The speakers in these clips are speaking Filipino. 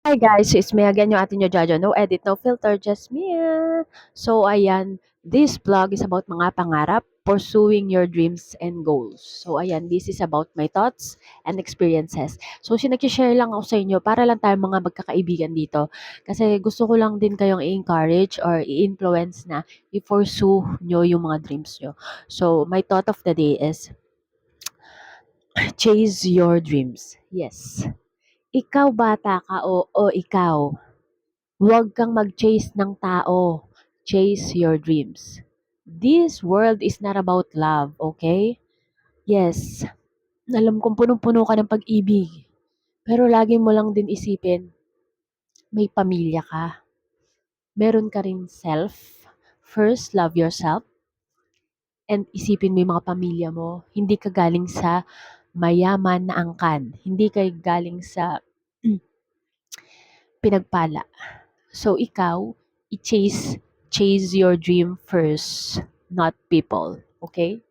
Hi guys, it's me again, yung ating Jojo. No edit, no filter, just me. So ayan, this vlog is about mga pangarap, pursuing your dreams and goals. So ayan, this is about my thoughts and experiences. So sinag-share lang ako sa inyo para lang tayo mga magkakaibigan dito. Kasi gusto ko lang din kayong i-encourage or i-influence na i-pursue nyo yung mga dreams nyo. So my thought of the day is, chase your dreams. Yes. Ikaw bata ka o ikaw, huwag kang mag-chase ng tao. Chase your dreams. This world is not about love, okay? Yes, alam kong punong-puno ka ng pag-ibig. Pero lagi mo lang din isipin, may pamilya ka. Meron ka ring self. First, love yourself. And isipin mo yung mga pamilya mo. Hindi ka galing sa mayaman na angkan. Hindi ka galing sa pinagpala. So ikaw, i-chase your dream first, not people. Okay?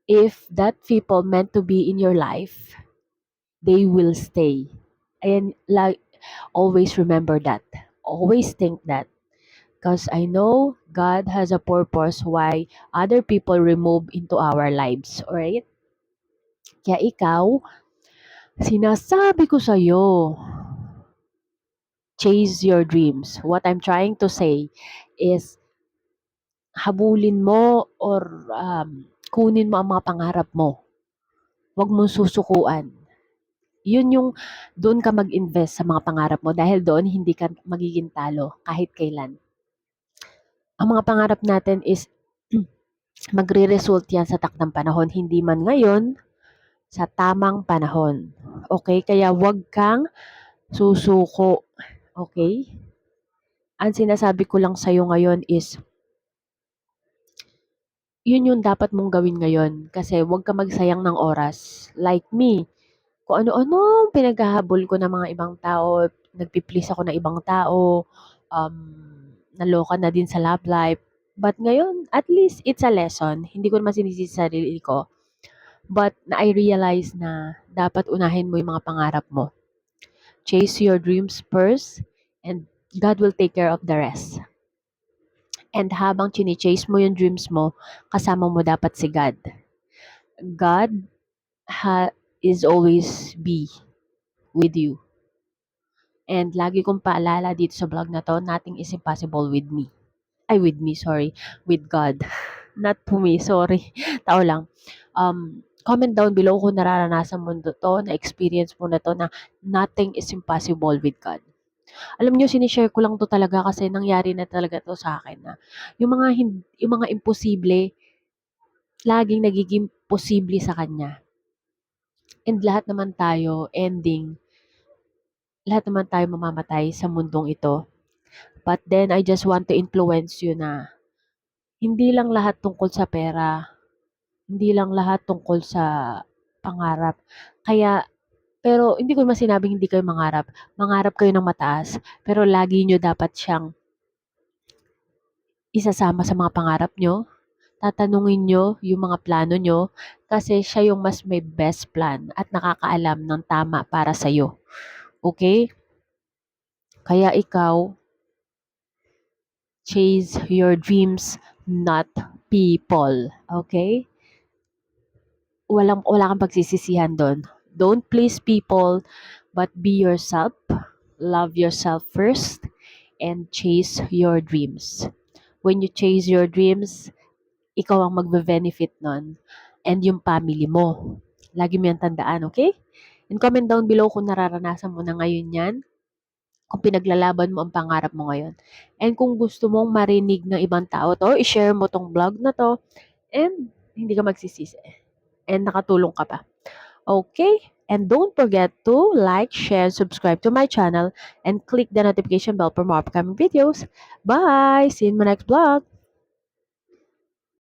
If that people meant to be in your life, they will stay. And like always remember that. Always think that. Because I know God has a purpose why other people remove into our lives. Alright? Kaya ikaw, sinasabi ko sa'yo, chase your dreams. What I'm trying to say is, habulin mo or kunin mo ang mga pangarap mo. Huwag mong susukuan. Yun yung doon ka mag-invest sa mga pangarap mo dahil doon hindi ka magiging talo kahit kailan. Ang mga pangarap natin is magre-result yan sa takdang panahon, hindi man ngayon, sa tamang panahon. Okay? Kaya huwag kang susuko. Okay? Ang sinasabi ko lang sa'yo ngayon is, yun yung dapat mong gawin ngayon kasi huwag ka magsayang ng oras. Like me, kung ano-ano pinaghahabol ko ng mga ibang tao, nagpi-please ako ng ibang tao, naloka na din sa love life. But ngayon, at least it's a lesson. Hindi ko naman sinisisi sa sarili ko. But I realize na dapat unahin mo yung mga pangarap mo. Chase your dreams first and God will take care of the rest. And habang chine-chase mo yung dreams mo, kasama mo dapat si God. God is always be with you. And lagi kong paalala dito sa vlog na to, nothing is impossible with me. Sorry. With God. Not to me, sorry. Tao lang. Comment down below kung nararanasan mo to, na-experience mo na to, na nothing is impossible with God. Alam niyo, sinishare ko lang to talaga kasi nangyari na talaga to sa akin na yung mga imposible, laging nagiging posible sa Kanya. And lahat naman tayo mamamatay sa mundong ito. But then, I just want to influence you na hindi lang lahat tungkol sa pera, hindi lang lahat tungkol sa pangarap. Pero hindi ko naman sinabing hindi kayo mangarap. Mangarap kayo ng mataas, pero lagi nyo dapat siyang isasama sa mga pangarap nyo. Tatanungin nyo yung mga plano nyo kasi siya yung mas may best plan at nakakaalam ng tama para sa'yo. Okay? Kaya ikaw, chase your dreams, not people. Okay? Wala kang pagsisisihan doon. Don't please people, but be yourself. Love yourself first and chase your dreams. When you chase your dreams, ikaw ang magbe-benefit nun and yung family mo. Lagi mo yan tandaan, okay? And comment down below kung nararanasan mo na ngayon yan, kung pinaglalaban mo ang pangarap mo ngayon. And kung gusto mong marinig ng ibang tao to, i-share mo tong vlog na to, and hindi ka magsisisi. And nakatulong ka pa. Okay? And don't forget to like, share, subscribe to my channel, and click the notification bell for more upcoming videos. Bye! See you in my next vlog!